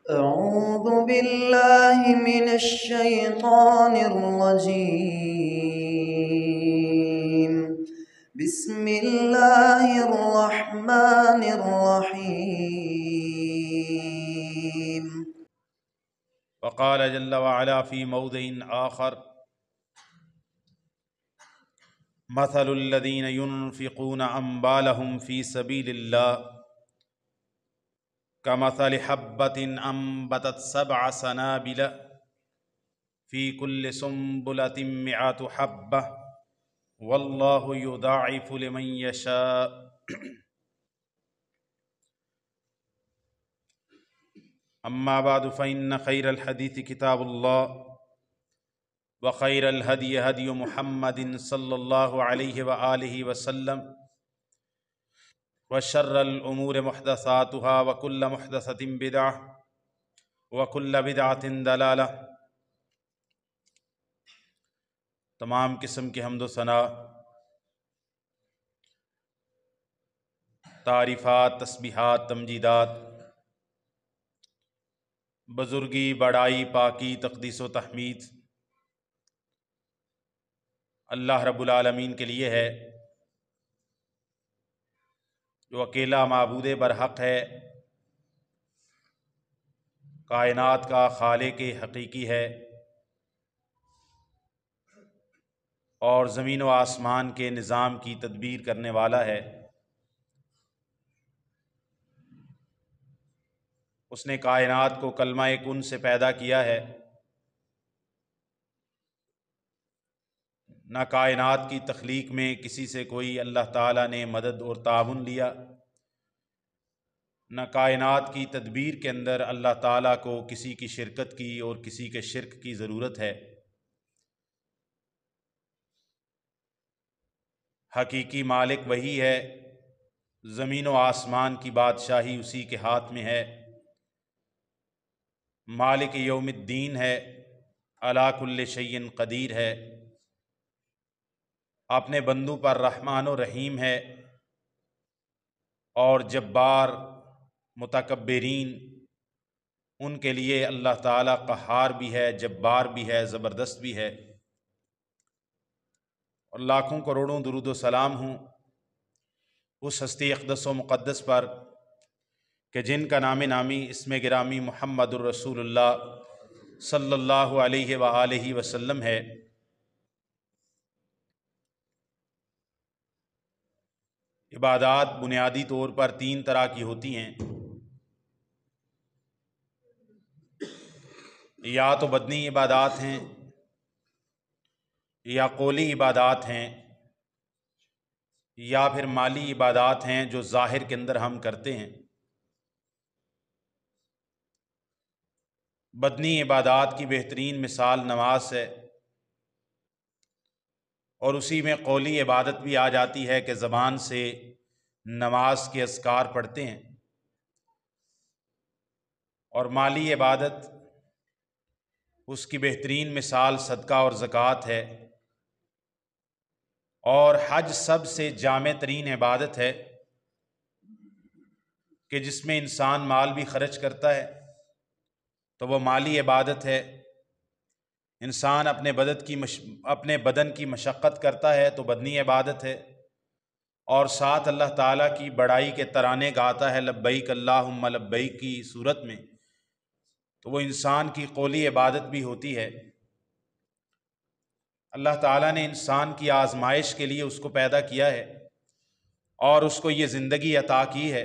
أعوذ بالله من الشيطان الرجيم. بسم الله الرحمن الرحيم. وقال جل وعلا في موضع آخر مثل الذين ينفقون أموالهم في سبيل الله كمثل حبة أنبتت 7 سنابل في كل سنبلة 100 حبة والله يضاعف لمن يشاء. أما بعد فإن خير الحديث كتاب الله وخير الهدي هدي محمد صلى الله عليه وآله وسلم وشر الأمور محدثاتها وكل محدثة بدعة وكل بدعة ضلالة. تمام قسم کی حمد و ثنا، تعریفات، تسبیحات، تمجیدات، بزرگی، بڑائی، پاکی، تقدیس و تحمید اللہ رب العالمین کے لیے ہے، جو اکیلا معبود برحق ہے، کائنات کا خالق حقیقی ہے اور زمین و آسمان کے نظام کی تدبیر کرنے والا ہے۔ اس نے کائنات کو کلمہ کن سے پیدا کیا ہے، نہ کائنات کی تخلیق میں کسی سے کوئی اللہ تعالیٰ نے مدد اور تعاون لیا، نہ کائنات کی تدبیر کے اندر اللہ تعالیٰ کو کسی کی شرکت کی اور کسی کے شرک کی ضرورت ہے۔ حقیقی مالک وہی ہے، زمین و آسمان کی بادشاہی اسی کے ہاتھ میں ہے، مالک یوم الدین ہے، علی کل شیء قدیر ہے، اپنے بندوں پر رحمان و رحیم ہے، اور جبار متکبرین ان کے لیے اللہ تعالیٰ قہار بھی ہے، جبار بھی ہے، زبردست بھی ہے۔ اور لاکھوں کروڑوں درود و سلام ہوں اس ہستی اقدس و مقدس پر کہ جن کا نام نامی اسم گرامی محمد الرسول اللہ صلی اللہ علیہ وآلہ وسلم ہے۔ عبادات بنیادی طور پر 3 طرح کی ہوتی ہیں، یا تو بدنی عبادات ہیں، یا قولی عبادات ہیں، یا پھر مالی عبادات ہیں جو ظاہر کے اندر ہم کرتے ہیں۔ بدنی عبادات کی بہترین مثال نماز ہے، اور اسی میں قولی عبادت بھی آ جاتی ہے کہ زبان سے نماز کے اذکار پڑھتے ہیں، اور مالی عبادت اس کی بہترین مثال صدقہ اور زکوٰۃ ہے، اور حج سب سے جامع ترین عبادت ہے کہ جس میں انسان مال بھی خرچ کرتا ہے تو وہ مالی عبادت ہے، انسان اپنے بدن کی مشقت کرتا ہے تو بدنی عبادت ہے، اور ساتھ اللہ تعالیٰ کی بڑائی کے ترانے گاتا ہے لبیک اللہم لبیک کی صورت میں، تو وہ انسان کی قولی عبادت بھی ہوتی ہے۔ اللہ تعالیٰ نے انسان کی آزمائش کے لیے اس کو پیدا کیا ہے اور اس کو یہ زندگی عطا کی ہے۔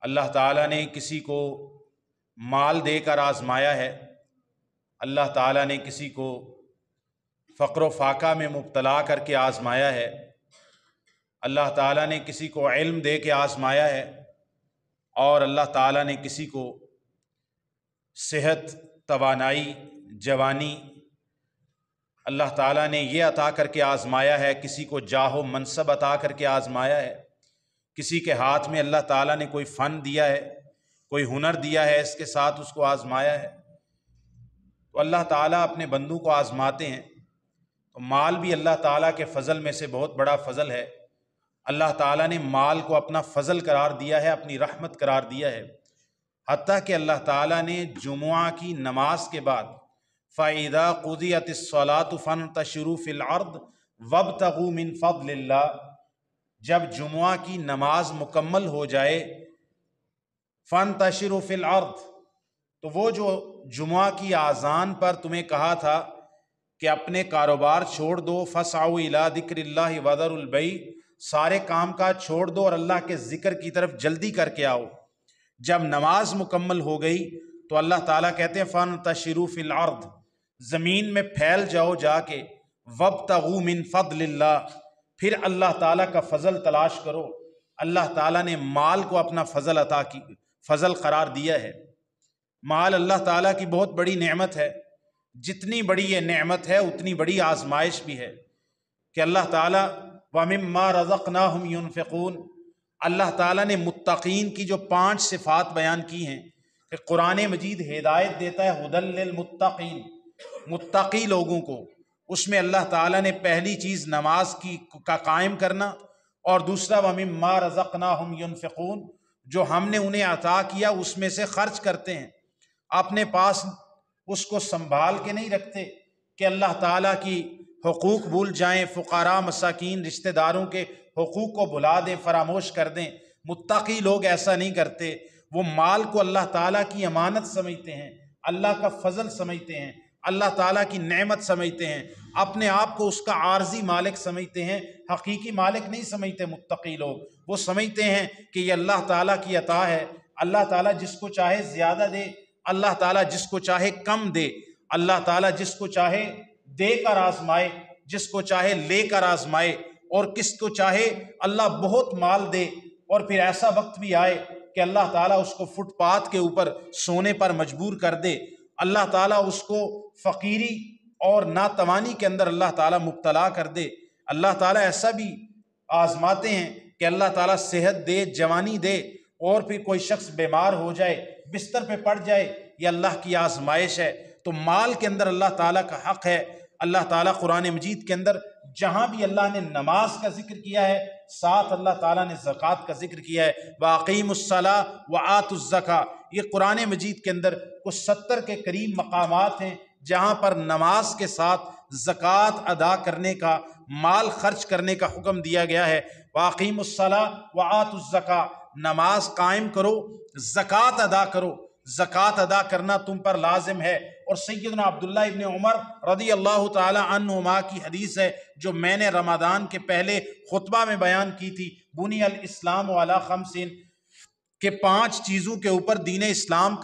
اللہ تعالیٰ نے کسی کو مال دے کر آزمایا ہے، اللہ تعالیٰ نے کسی کو فقر و فاقہ میں مبتلا کر کے آزمایا ہے، اللہ تعالیٰ نے کسی کو علم دے کے آزمایا ہے، اور اللہ تعالیٰ نے کسی کو صحت، توانائی، جوانی اللہ تعالیٰ نے یہ عطا کر کے آزمایا ہے، کسی کو جاہ و منصب عطا کر کے آزمایا ہے، کسی کے ہاتھ میں اللہ تعالیٰ نے کوئی فن دیا ہے، کوئی ہنر دیا ہے، اس کے ساتھ اس کو آزمایا ہے۔ تو اللہ تعالیٰ اپنے بندوں کو آزماتے ہیں، تو مال بھی اللہ تعالیٰ کے فضل میں سے بہت بڑا فضل ہے۔ اللہ تعالیٰ نے مال کو اپنا فضل قرار دیا ہے، اپنی رحمت قرار دیا ہے۔ حتیٰ کہ اللہ تعالیٰ نے جمعہ کی نماز کے بعد فَإِذَا قُضِيَتِ الصَّلَاةُ فَانتَشِرُوا فِي الْأَرْضِ وَابْتَغُوا مِن فَضْلِ اللَّهِ، جب جمعہ کی نماز مکمل ہو جائے فَانتَشِرُوا فِي الْأَرْضِ، تو وہ جو جمعہ کی اذان پر تمہیں کہا تھا کہ اپنے کاروبار چھوڑ دو، فَاسْعَوْا إِلَىٰ ذِكْرِ اللَّهِ وَذَرُوا الْبَيْعَ، سارے کام کاج چھوڑ دو اور اللہ کے ذکر کی طرف جلدی کر کے آؤ۔ جب نماز مکمل ہو گئی تو اللہ تعالیٰ کہتے ہیں فَانتَشِرُوا فِي الْأَرْضِ، زمین میں پھیل جاؤ جا کے، وَابْتَغُوا مِن فَضْلِ اللَّهِ، پھر اللہ تعالیٰ کا فضل تلاش کرو۔ اللہ تعالیٰ نے مال کو اپنا فضل قرار دیا ہے۔ مال اللہ تعالیٰ کی بہت بڑی نعمت ہے، جتنی بڑی یہ نعمت ہے اتنی بڑی آزمائش بھی ہے کہ اللہ تعالیٰ وَمِمَّا رَزَقْنَاهُمْ يُنْفِقُونَ، اللہ تعالیٰ نے متقین کی جو 5 صفات بیان کی ہیں کہ قرآن مجید ہدایت دیتا ہے ہدی للمتقین، متقی لوگوں کو، اس میں اللہ تعالیٰ نے پہلی چیز نماز کا قائم کرنا، اور دوسرا وَمِمَّا رَزَقْنَاهُمْ يُنْفِقُونَ، جو ہم نے انہیں عطا کیا اس میں سے خرچ کرتے ہیں، اپنے پاس اس کو سنبھال کے نہیں رکھتے کہ اللہ تعالیٰ کی حقوق بھول جائیں، فقراء مساکین رشتہ داروں کے حقوق کو بھلا دیں، فراموش کر دیں۔ متقی لوگ ایسا نہیں کرتے، وہ مال کو اللہ تعالیٰ کی امانت سمجھتے ہیں، اللہ کا فضل سمجھتے ہیں، اللہ تعالیٰ کی نعمت سمجھتے ہیں، اپنے آپ کو اس کا عارضی مالک سمجھتے ہیں، حقیقی مالک نہیں سمجھتے متقی لوگ۔ وہ سمجھتے ہیں کہ یہ اللہ تعالیٰ کی عطا ہے، اللہ تعالیٰ جس کو چاہے زیادہ دے، اللہ تعالیٰ جس کو چاہے کم دے، اللہ تعالیٰ جس کو چاہے دے کر آزمائے، جس کو چاہے لے کر آزمائے، اور کس کو چاہے اللہ بہت مال دے، اور پھر ایسا وقت بھی آئے کہ اللہ تعالیٰ اس کو فٹ پاتھ کے اوپر سونے پر مجبور کر دے، اللہ تعالیٰ اس کو فقیری اور ناتوانی کے اندر اللہ تعالیٰ مبتلا کر دے۔ اللہ تعالیٰ ایسا بھی آزماتے ہیں کہ اللہ تعالیٰ صحت دے، جوانی دے، اور پھر کوئی شخص بیمار ہو جائے، بستر پہ پڑ جائے، یہ اللہ کی آزمائش ہے۔ تو مال کے اندر اللہ تعالیٰ کا حق ہے۔ اللہ تعالیٰ قرآن مجید کے اندر جہاں بھی اللہ نے نماز کا ذکر کیا ہے، ساتھ اللہ تعالیٰ نے زکوٰۃ کا ذکر کیا ہے، وَأَقِیمُوا الصَّلَاةَ وَآتُوا الزَّکَاةَ۔ یہ قرآن مجید کے اندر کچھ 70 کے قریب مقامات ہیں جہاں پر نماز کے ساتھ زکوٰۃ ادا کرنے کا، مال خرچ کرنے کا حکم دیا گیا ہے۔ وَأَقِیمُوا الصَّلَاةَ وَآتُوا الزَّکَاةَ، نماز قائم کرو، زکوٰۃ ادا کرو، زکوٰۃ ادا کرنا تم پر لازم ہے۔ اور سیدنا عبداللہ ابن عمر رضی اللہ تعالی عنہما کی حدیث ہے جو میں نے رمضان کے پہلے خطبہ میں بیان کی تھی، بنی الاسلام علی 5 کہ 5 چیزوں کے اوپر دین اسلام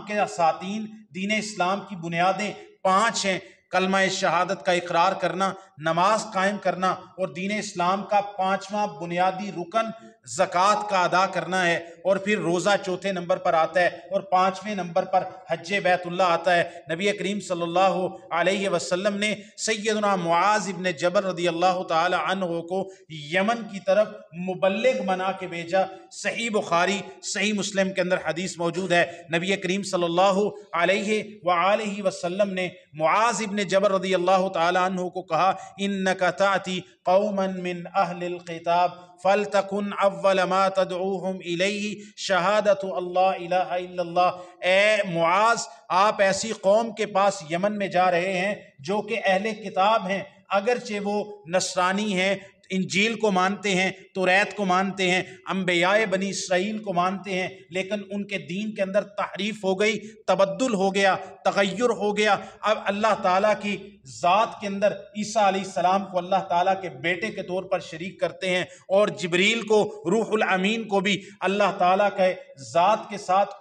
کے اساتین، دین اسلام کی بنیادیں 5 ہیں۔ کلمہ شہادت کا اقرار کرنا، نماز قائم کرنا، اور دین اسلام کا 5واں بنیادی رکن زکوٰۃ کا ادا کرنا ہے، اور پھر روزہ چوتھے نمبر پر آتا ہے، اور 5ویں نمبر پر حج بیت اللہ آتا ہے۔ نبی کریم صلی اللہ علیہ وسلم نے سیدنا معاذ ابن جبل رضی اللہ تعالی عنہ کو یمن کی طرف مبلغ بنا کے بھیجا۔ صحیح بخاری، صحیح مسلم کے اندر حدیث موجود ہے، نبی کریم صلی اللہ علیہ وآلہ وسلم نے معاذ ابن جبل رضی اللہ تعالی عنہ کو کہا انک تأتی قوما من اہل الکتاب فلتکن اول ما تدعوہم الیہ شہادت اللہ الہ الا اللہ۔ اے معاذ، آپ ایسی قوم کے پاس یمن میں جا رہے ہیں جو کہ اہل کتاب ہیں، اگرچہ وہ نصرانی ہیں، انجیل کو مانتے ہیں، توریت کو مانتے ہیں، انبیاء بنی اسرائیل کو مانتے ہیں، لیکن ان کے دین کے اندر تحریف ہو گئی، تبدل ہو گیا، تغیر ہو گیا۔ اب اللہ تعالیٰ کی ذات کے اندر عیسیٰ علیہ السلام کو اللہ تعالیٰ کے بیٹے کے طور پر شریک کرتے ہیں، اور جبریل کو، روح الامین کو بھی اللہ تعالیٰ کے ذات کے ساتھ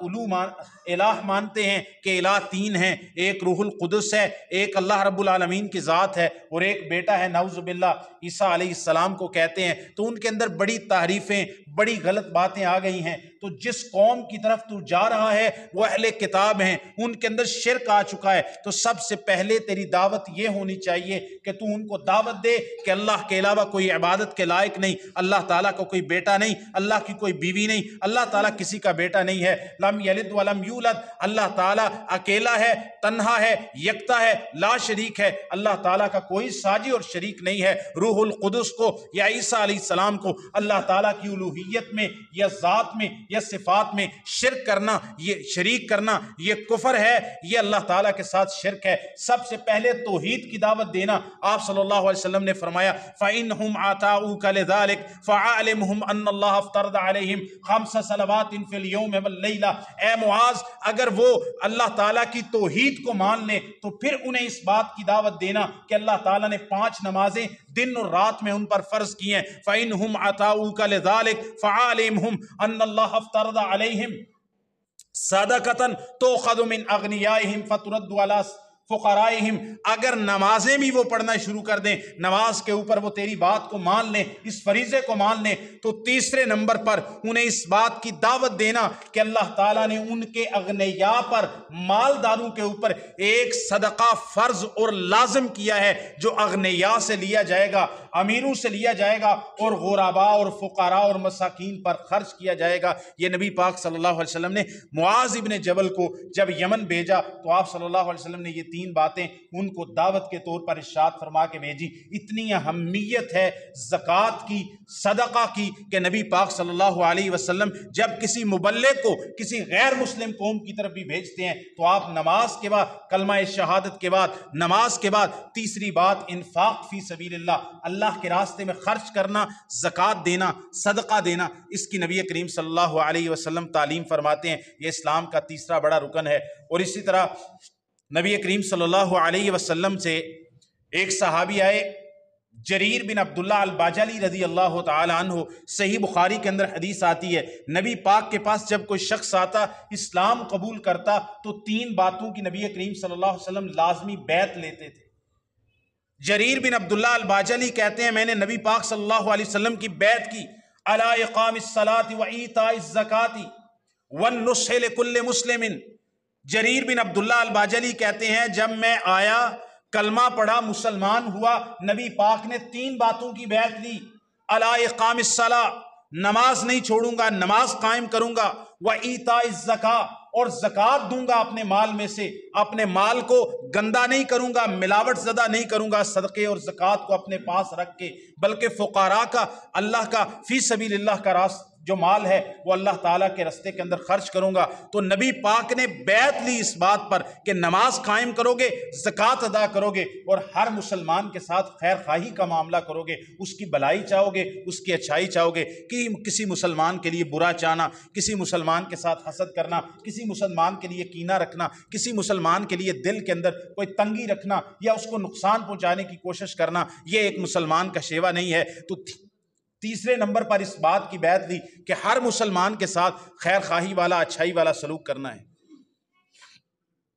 الہ مانتے ہیں کہ الہ 3 ہیں، ایک روح القدس ہے، ایک اللہ رب العالمین کی ذات ہے، اور ایک بیٹا ہے نعوذ باللہ عیسیٰ علیہ السلام کو کہتے ہیں۔ تو ان کے اندر بڑی تعریفیں، بڑی غلط باتیں آ گئی ہیں۔ تو جس قوم کی طرف تو جا رہا ہے وہ اہل کتاب ہیں، ان کے اندر شرک آ چکا ہے، تو سب سے پہلے تیری دعوت یہ ہونی چاہیے کہ تو ان کو دعوت دے کہ اللہ کے علاوہ کوئی عبادت کے لائق نہیں، اللہ تعالیٰ کا کوئی بیٹا نہیں، اللہ کی کوئی بیوی نہیں، اللہ تعالیٰ کسی کا بیٹا نہیں ہے، لم یلد ولم یولد، اللہ تعالیٰ اکیلا ہے، تنہا ہے، یکتا ہے، لا شریک ہے، اللہ تعالیٰ کا کوئی ساجی اور شریک نہیں ہے۔ روح القدس کو یا عیسیٰ علیہ السلام کو اللہ تعالیٰ کی الوہیت الوہیت میں یا ذات میں یا صفات میں شرک کرنا، یہ شریک کرنا، یہ کفر ہے، یہ اللہ تعالیٰ کے ساتھ شرک ہے۔ سب سے پہلے توحید کی دعوت دینا۔ آپ صلی اللہ علیہ وسلم نے فرمایا فَإِنْهُمْ آتَاؤُكَ لِذَلِكَ فَعَلِمْهُمْ أَنَّ اللَّهَ افْتَرَضَ عَلَيْهِمْ 5 صلوات فِي الْيَوْمِ وَاللَّيْلَةِ۔ اے معاذ، اگر وہ اللہ تعالیٰ کی توحید کو مان لیں تو پھر انہیں اس بات کی دعوت دینا کہ اللہ تعالیٰ نے 5 نمازیں دن اور رات میں ان پر فرض کی ہیں۔ فَإِنْهُمْ آتَاؤُكَ لِذَلِكَ فَعَلِمْهُمْ أَنَّ اللَّهَ افْتَرَضَ عَلَيْهِمْ صَدَقَةً تُؤْخَذُ مِنْ أَغْنِيَائِهِمْ فَتُرَدُّ عَلَىٰ فقرائہم، اگر نمازیں بھی وہ پڑھنا شروع کر دیں، نماز کے اوپر وہ تیری بات کو مان لیں، اس فریضے کو مان لیں، تو تیسرے نمبر پر انہیں اس بات کی دعوت دینا کہ اللہ تعالیٰ نے ان کے اغنیاء پر، مالداروں کے اوپر ایک صدقہ فرض اور لازم کیا ہے جو اغنیاء سے لیا جائے گا، امیروں سے لیا جائے گا اور غرباء اور فقراء اور مساکین پر خرچ کیا جائے گا۔ یہ نبی پاک صلی اللہ علیہ وسلم نے معاذ ابن جبل کو جب یمن بھیجا تو آپ صلی اللہ علیہ وسلم نے یہ 3 باتیں ان کو دعوت کے طور پر ارشاد فرما کے بھیجی۔ اتنی اہمیت ہے زکوٰۃ کی، صدقہ کی، کہ نبی پاک صلی اللہ علیہ وسلم جب کسی مبلغ کو کسی غیر مسلم قوم کی طرف بھی بھیجتے ہیں تو آپ نماز کے بعد، کلمہ شہادت کے بعد، نماز کے بعد تیسری بات انفاق فی سبیل اللہ، اللہ کے راستے میں خرچ کرنا، زکوٰۃ دینا، صدقہ دینا، اس کی نبی کریم صلی اللہ علیہ وسلم تعلیم فرماتے ہیں۔ یہ اسلام کا تیسرا بڑا رکن ہے۔ اور اسی طرح نبی کریم صلی اللہ علیہ وسلم سے ایک صحابی آئے، جریر بن عبداللہ الباجلی رضی اللہ تعالی عنہ، صحیح بخاری کے اندر حدیث آتی ہے، نبی پاک کے پاس جب کوئی شخص آتا، اسلام قبول کرتا، تو 3 باتوں کی نبی کریم صلی اللہ علیہ وسلم لازمی بیعت لیتے تھے۔ جریر بن عبداللہ الباجلی کہتے ہیں میں نے نبی پاک صلی اللہ علیہ وسلم کی بیعت کی، علی اقام الصلاۃ و ایتاء الزکاۃ والنصح لکل مسلم۔ جریر بن عبداللہ الباجلی کہتے ہیں جب میں آیا، کلمہ پڑھا، مسلمان ہوا، نبی پاک نے 3 باتوں کی بیعت لی، علی اقام الصلاۃ، نماز نہیں چھوڑوں گا، نماز قائم کروں گا، و ایتاء الزکاۃ، اور زکوٰۃ دوں گا اپنے مال میں سے، اپنے مال کو گندہ نہیں کروں گا، ملاوٹ زدہ نہیں کروں گا، صدقے اور زکوٰۃ کو اپنے پاس رکھ کے، بلکہ فقراء کا، اللہ کا، فی سبیل اللہ کا راستہ جو مال ہے وہ اللہ تعالیٰ کے راستے کے اندر خرچ کروں گا۔ تو نبی پاک نے بیعت لی اس بات پر کہ نماز قائم کرو گے، زکوٰۃ ادا کرو گے، اور ہر مسلمان کے ساتھ خیر خواہی کا معاملہ کرو گے، اس کی بھلائی چاہو گے، اس کی اچھائی چاہو گے، کہ کسی مسلمان کے لیے برا چاہنا، کسی مسلمان کے ساتھ حسد کرنا، کسی مسلمان کے لیے کینہ رکھنا، کسی مسلمان کے لیے دل کے اندر کوئی تنگی رکھنا یا اس کو نقصان پہنچانے کی کوشش کرنا، یہ ایک مسلمان کا شیوہ نہیں ہے۔ تو تیسرے نمبر پر اس بات کی بیعت لی کہ ہر مسلمان کے ساتھ خیر خواہی والا، اچھائی والا سلوک کرنا ہے۔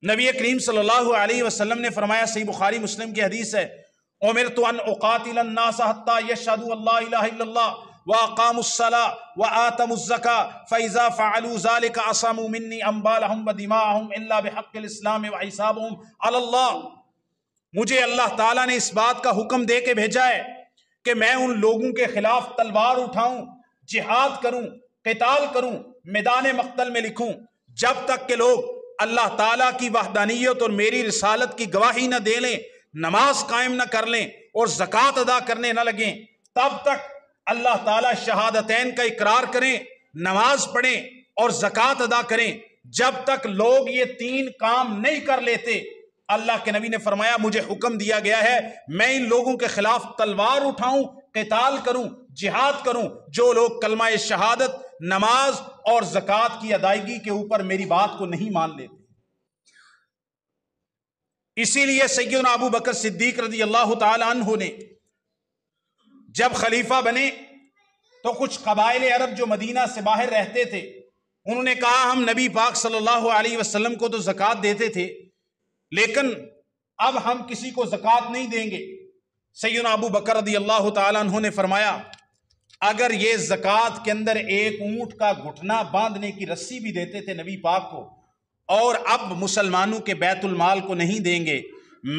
نبی کریم صلی اللہ علیہ وسلم نے فرمایا، صحیح بخاری مسلم کی حدیث ہے، امرت ان اقاتل الناس حتی یشہدوا ان لا الہ الا اللہ واقاموا الصلاۃ وآتوا الزکاۃ فاذا فعلوا ذلک عصموا منی اموالهم ودماءهم الا بحق الاسلام وحسابهم علی اللہ۔ مجھے اللہ تعالیٰ نے اس بات کا حکم دے کے بھیجا ہے کہ میں ان لوگوں کے خلاف تلوار اٹھاؤں، جہاد کروں، قتال کروں، میدان مقتل میں لکھوں، جب تک کہ لوگ اللہ تعالیٰ کی وحدانیت اور میری رسالت کی گواہی نہ دے لیں، نماز قائم نہ کر لیں اور زکوٰۃ ادا کرنے نہ لگیں، تب تک اللہ تعالیٰ شہادتین کا اقرار کریں، نماز پڑھیں اور زکوٰۃ ادا کریں، جب تک لوگ یہ 3 کام نہیں کر لیتے، اللہ کے نبی نے فرمایا مجھے حکم دیا گیا ہے میں ان لوگوں کے خلاف تلوار اٹھاؤں، قتال کروں، جہاد کروں جو لوگ کلمہ شہادت، نماز اور زکوٰۃ کی ادائیگی کے اوپر میری بات کو نہیں مان لیتے۔ اسی لیے سیدنا ابو بکر صدیق رضی اللہ تعالی عنہ نے جب خلیفہ بنے تو کچھ قبائل عرب جو مدینہ سے باہر رہتے تھے انہوں نے کہا ہم نبی پاک صلی اللہ علیہ وسلم کو تو زکوٰۃ دیتے تھے لیکن اب ہم کسی کو زکوٰۃ نہیں دیں گے۔ سیدنا ابو بکر رضی اللہ تعالیٰ عنہ نے فرمایا اگر یہ زکوٰۃ کے اندر ایک اونٹ کا گھٹنا باندھنے کی رسی بھی دیتے تھے نبی پاک کو اور اب مسلمانوں کے بیت المال کو نہیں دیں گے،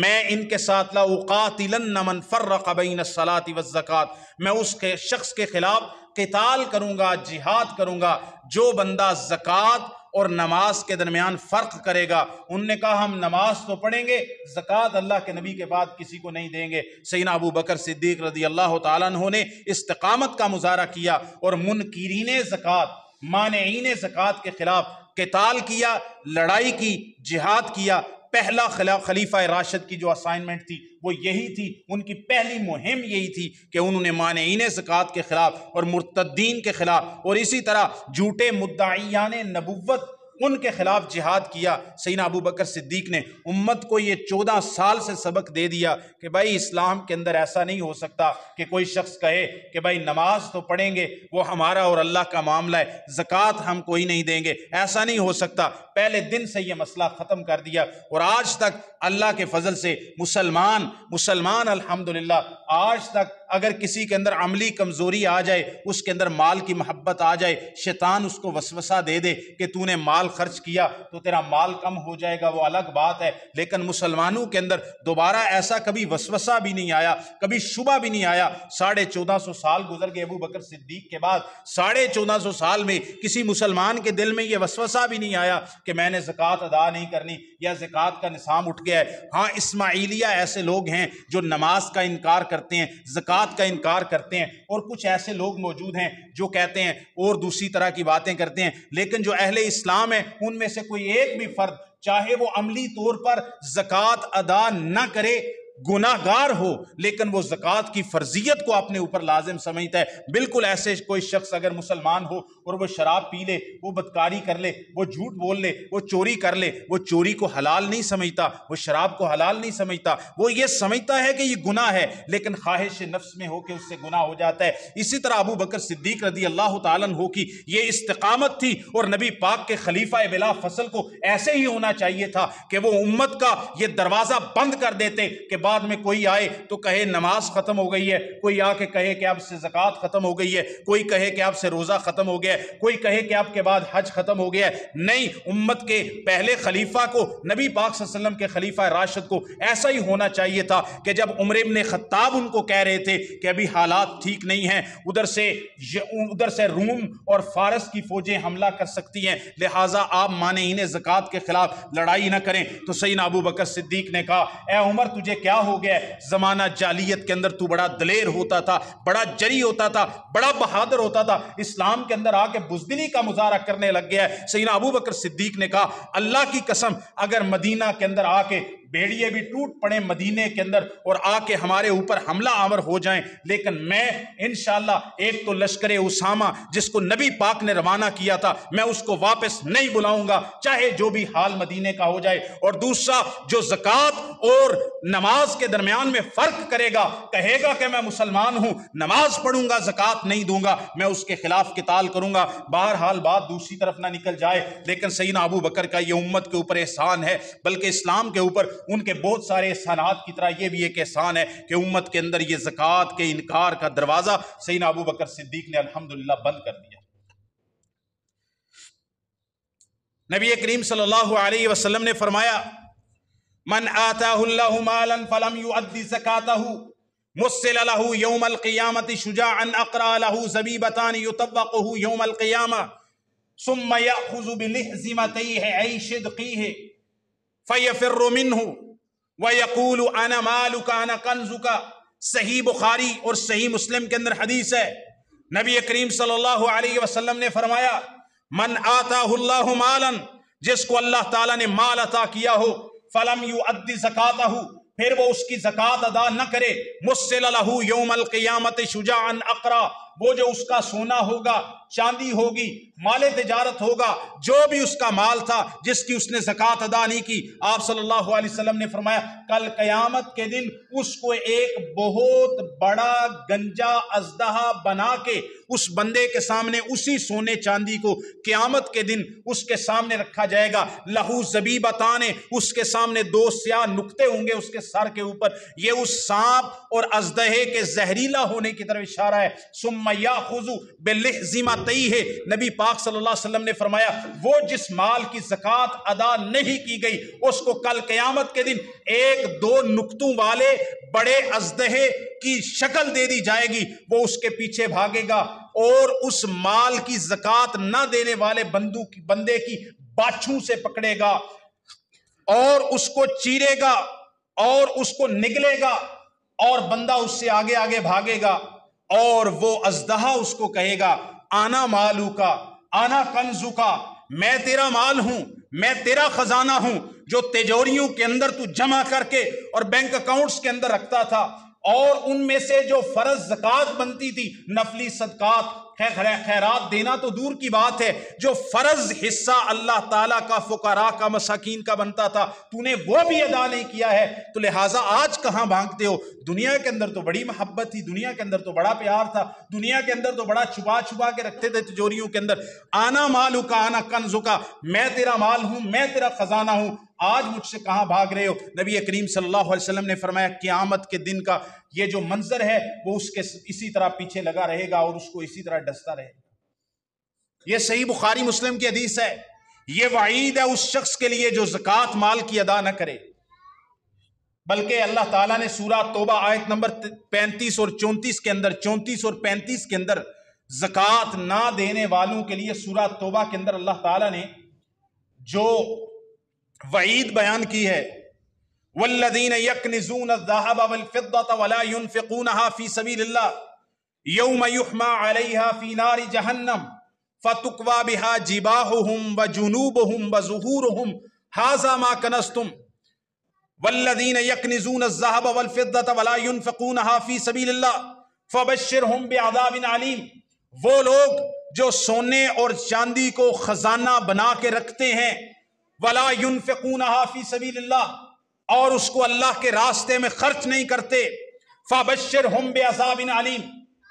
میں ان کے ساتھ لَأُقَاتِلَنَّ مَنْ فَرَّقَ بَيْنَ الصَّلَاةِ وَالزَّكَاةِ، میں اس کے شخص کے خلاف قتال کروں گا، جہاد کروں گا جو بندہ زکوٰۃ اور نماز کے درمیان فرق کرے گا۔ انہوں نے کہا ہم نماز تو پڑھیں گے، زکوٰۃ اللہ کے نبی کے بعد کسی کو نہیں دیں گے۔ سیدنا ابو بکر صدیق رضی اللہ تعالیٰ عنہ نے استقامت کا مظاہرہ کیا اور منکرین زکوٰۃ، مانعین زکوٰۃ کے خلاف قتال کیا، لڑائی کی، جہاد کیا۔ پہلا خلیفہ راشد کی جو اسائنمنٹ تھی وہ یہی تھی، ان کی پہلی مہم یہی تھی کہ انہوں نے مانعین زکوٰۃ کے خلاف اور مرتدین کے خلاف اور اسی طرح جھوٹے مدعیان نبوت ان کے خلاف جہاد کیا۔ سیدنا ابو بکر صدیق نے امت کو یہ 14 سال سے سبق دے دیا کہ بھائی اسلام کے اندر ایسا نہیں ہو سکتا کہ کوئی شخص کہے کہ بھائی نماز تو پڑھیں گے، وہ ہمارا اور اللہ کا معاملہ ہے، زکوٰۃ ہم کوئی نہیں دیں گے، ایسا نہیں ہو سکتا۔ پہلے دن سے یہ مسئلہ ختم کر دیا اور آج تک اللہ کے فضل سے مسلمان الحمدللہ آج تک اگر کسی کے اندر عملی کمزوری آ جائے، اس کے اندر مال کی محبت آ جائے، شیطان اس کو وسوسہ دے دے کہ تو نے مال خرچ کیا تو تیرا مال کم ہو جائے گا، وہ الگ بات ہے، لیکن مسلمانوں کے اندر دوبارہ ایسا کبھی وسوسہ بھی نہیں آیا، کبھی شبہ بھی نہیں آیا۔ 1450 سال گزر گئے ابو بکر صدیق کے بعد، 1450 سال میں کسی مسلمان کے دل میں یہ وسوسہ بھی نہیں آیا کہ میں نے زکوٰۃ ادا نہیں کرنی یا زکوٰۃ کا نظام اٹھ گیا ہے۔ ہاں اسماعیلیہ ایسے لوگ ہیں جو نماز کا انکار کرتے ہیں، زکوٰۃ کا انکار کرتے ہیں، اور کچھ ایسے لوگ موجود ہیں جو کہتے ہیں اور دوسری طرح کی باتیں کرتے ہیں، لیکن جو اہل اسلام ہیں ان میں سے کوئی ایک بھی فرد چاہے وہ عملی طور پر زکوٰۃ ادا نہ کرے، گناہ گار ہو، لیکن وہ زکوٰۃ کی فرضیت کو اپنے اوپر لازم سمجھتا ہے۔ بالکل ایسے کوئی شخص اگر مسلمان ہو اور وہ شراب پی لے، وہ بدکاری کر لے، وہ جھوٹ بول لے، وہ چوری کر لے، وہ چوری کو حلال نہیں سمجھتا، وہ شراب کو حلال نہیں سمجھتا، وہ یہ سمجھتا ہے کہ یہ گناہ ہے، لیکن خواہش نفس میں ہو کے اس سے گناہ ہو جاتا ہے۔ اسی طرح ابو بکر صدیق رضی اللہ تعالیٰ عنہ کی یہ استقامت تھی، اور نبی پاک کے خلیفہ بلا فصل کو ایسے ہی ہونا چاہیے تھا کہ وہ امت کا یہ دروازہ بند کر دیتے کہ بعد میں کوئی آئے تو کہے نماز ختم ہو گئی ہے، کوئی آ کے کہے کہ اب سے زکوٰۃ ختم ہو گئی ہے، کوئی کہے کہ اب سے روزہ ختم ہو گیا ہے، کوئی کہے کہ اب کے بعد حج ختم ہو گیا ہے۔ نہیں، امت کے پہلے خلیفہ کو، نبی پاک صلی اللہ علیہ وسلم کے خلیفہ راشد کو ایسا ہی ہونا چاہیے تھا کہ جب عمر ابن خطاب ان کو کہہ رہے تھے کہ ابھی حالات ٹھیک نہیں ہیں، ادھر سے روم اور فارس کی فوجیں حملہ کر سکتی ہیں، لہٰذا آپ مانعین زکوٰۃ کے خلاف لڑائی نہ کریں، تو سیدنا ابو بکر صدیق نے کہا اے عمر تجھے کیا ہو گیا ہے؟ زمانہ جاہلیت کے اندر تو بڑا دلیر ہوتا تھا، بڑا جری ہوتا تھا، بڑا بہادر ہوتا تھا، اسلام کے اندر آ کے بزدلی کا مظاہرہ کرنے لگ گیا ہے۔ سیدنا ابو بکر صدیق نے کہا اللہ کی قسم اگر مدینہ کے اندر آ کے بیڑیے بھی ٹوٹ پڑے مدینے کے اندر اور آ کے ہمارے اوپر حملہ آور ہو جائیں، لیکن میں انشاءاللہ ایک تو لشکر اسامہ جس کو نبی پاک نے روانہ کیا تھا میں اس کو واپس نہیں بلاؤں گا، چاہے جو بھی حال مدینے کا ہو جائے، اور دوسرا جو زکوٰۃ اور نماز کے درمیان میں فرق کرے گا، کہے گا کہ میں مسلمان ہوں، نماز پڑھوں گا، زکوٰۃ نہیں دوں گا، میں اس کے خلاف قتال کروں گا۔ بہرحال بات دوسری طرف نہ نکل جائے، لیکن سیدنا ابو بکر کا یہ امت کے اوپر احسان ہے، بلکہ اسلام کے اوپر ان کے بہت سارے احسانات کی طرح یہ بھی ایک احسان ہے کہ امت کے اندر یہ زکوٰۃ کے انکار کا دروازہ سیدنا ابو بکر صدیق نے الحمدللہ بند کر دیا۔ نبی کریم صلی اللہ علیہ وسلم نے فرمایا من آتاہ اللہ مالا فلم یؤدی زکاتہ مثل له یوم القیامت شجاعا اقرا له زبیبتان یطوقہ یوم القیامہ ثم یأخذ بلحزمتیہ ای شدقیہ فیفر منہ ویقول انا مالک انا کنزک۔ صحیح بخاری اور صحیح مسلم کے اندر حدیث ہے، نبی کریم صلی اللہ علیہ وسلم نے فرمایا من آتاہ اللہ مالا، جس کو اللہ تعالیٰ نے مال عطا کیا ہو، فلم یؤدی زکاتہ، پھر وہ اس کی زکوٰۃ ادا نہ کرے، مثل لہ یوم القیامت شجاعا اقرا، وہ جو اس کا سونا ہوگا، چاندی ہوگی، مال تجارت ہوگا، جو بھی اس کا مال تھا جس کی اس نے زکوٰۃ ادا نہیں کی، آپ صلی اللہ علیہ وسلم نے فرمایا کل قیامت کے دن اس کو ایک بہت بڑا گنجا اژدہا بنا کے اس بندے کے سامنے اسی سونے چاندی کو قیامت کے دن اس کے سامنے رکھا جائے گا، لہو زبیبتان، اس کے سامنے دو سیاہ نقطے ہوں گے اس کے سر کے اوپر، یہ اس سانپ اور اژدہے کے زہریلا ہونے کی طرف اشارہ ہے۔ ثم یاخذ بلحزمتیہ، نبی پاک صلی اللہ علیہ وسلم نے فرمایا وہ جس مال کی زکوٰۃ ادا نہیں کی گئی اس کو کل قیامت کے دن ایک دو نقطوں والے بڑے اژدہے کی شکل دے دی جائے گی، وہ اس کے پیچھے بھاگے گا اور اس مال کی زکوٰۃ نہ دینے والے بندے کی باچھوں سے پکڑے گا اور اس کو چیرے گا اور اس کو نگلے گا اور بندہ اس سے آگے آگے بھاگے گا اور وہ اژدہا اس کو کہے گا آنا مالو کا آنا کنزو کا، میں تیرا مال ہوں، میں تیرا خزانہ ہوں جو تجوریوں کے اندر تو جمع کر کے اور بینک اکاؤنٹس کے اندر رکھتا تھا، اور ان میں سے جو فرض زکوٰۃ بنتی تھی، نفلی صدقات خیرات دینا تو دور کی بات ہے، جو فرض حصہ اللہ تعالیٰ کا فقراء کا مساکین کا بنتا تھا تو نے وہ بھی ادا نہیں کیا ہے، تو لہٰذا آج کہاں بھاگتے ہو؟ دنیا کے اندر تو بڑی محبت تھی، دنیا کے اندر تو بڑا پیار تھا، دنیا کے اندر تو بڑا چھپا چھپا کے رکھتے تھے تجوریوں کے اندر، آنا مالو کا آنا کنزو کا، میں تیرا مال ہوں، میں تیرا خزانہ ہوں، آج مجھ سے کہاں بھاگ رہے ہو؟ نبی کریم صلی اللہ علیہ وسلم نے فرمایا قیامت کے دن کا یہ جو منظر ہے وہ اس کے اسی طرح پیچھے لگا رہے گا اور اس کو اسی طرح ڈستا رہے گا۔ یہ صحیح بخاری مسلم کی حدیث ہے، یہ وعید ہے اس شخص کے لیے جو زکوٰۃ مال کی ادا نہ کرے، بلکہ اللہ تعالیٰ نے سورہ توبہ آیت نمبر 35 اور 34 کے اندر 34 اور 35 کے اندر زکوٰۃ نہ دینے والوں کے لیے سورہ توبہ کے اندر اللہ تعالیٰ نے جو وعید بیان کی ہے، والذین یکنزون الذہب والفضة ولا ينفقونها فی سبیل اللہ یوم یحمى علیہا فی نار جہنم فتکوی بها جباہہم وجنوبہم وظہورہم ھذا ما کنزتم والذین یکنزون الذہب والفضة ولا ينفقونها فی سبیل اللہ فبشرہم بعذاب علیم، وہ لوگ جو سونے اور چاندی کو خزانہ بنا کے رکھتے ہیں، ولا ينفقونها فی سبیل اللہ، اور اس کو اللہ کے راستے میں خرچ نہیں کرتے، فبشرہم بعذاب علیم،